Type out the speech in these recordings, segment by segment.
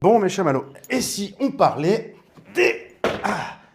Bon mes chamallows, et si on parlait des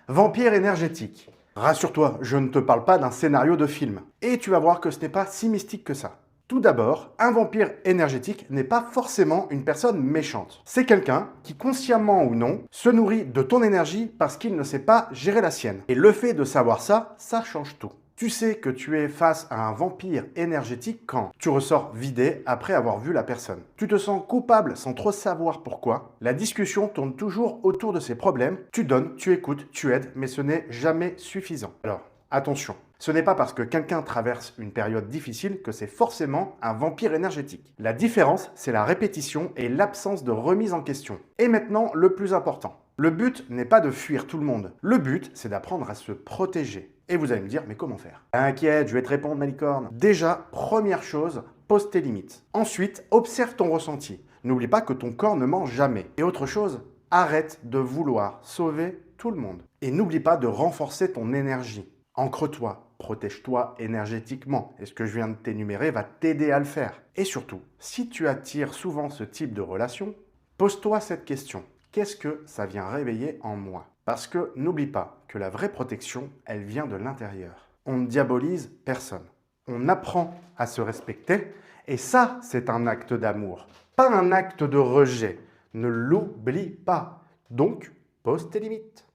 vampires énergétiques? Rassure-toi, je ne te parle pas d'un scénario de film. Et tu vas voir que ce n'est pas si mystique que ça. Tout d'abord, un vampire énergétique n'est pas forcément une personne méchante. C'est quelqu'un qui, consciemment ou non, se nourrit de ton énergie parce qu'il ne sait pas gérer la sienne. Et le fait de savoir ça, ça change tout. Tu sais que tu es face à un vampire énergétique quand tu ressors vidé après avoir vu la personne. Tu te sens coupable sans trop savoir pourquoi. La discussion tourne toujours autour de ces problèmes. Tu donnes, tu écoutes, tu aides, mais ce n'est jamais suffisant. Alors, attention. Ce n'est pas parce que quelqu'un traverse une période difficile que c'est forcément un vampire énergétique. La différence, c'est la répétition et l'absence de remise en question. Et maintenant, le plus important. Le but n'est pas de fuir tout le monde. Le but, c'est d'apprendre à se protéger. Et vous allez me dire, mais comment faire? T'inquiète, je vais te répondre, ma licorne. Déjà, première chose, pose tes limites. Ensuite, observe ton ressenti. N'oublie pas que ton corps ne ment jamais. Et autre chose, arrête de vouloir sauver tout le monde. Et n'oublie pas de renforcer ton énergie. Ancre-toi, protège-toi énergétiquement. Et ce que je viens de t'énumérer va t'aider à le faire. Et surtout, si tu attires souvent ce type de relation, pose-toi cette question. Qu'est-ce que ça vient réveiller en moi? Parce que n'oublie pas que la vraie protection, elle vient de l'intérieur. On ne diabolise personne. On apprend à se respecter et ça, c'est un acte d'amour, pas un acte de rejet. Ne l'oublie pas. Donc, pose tes limites.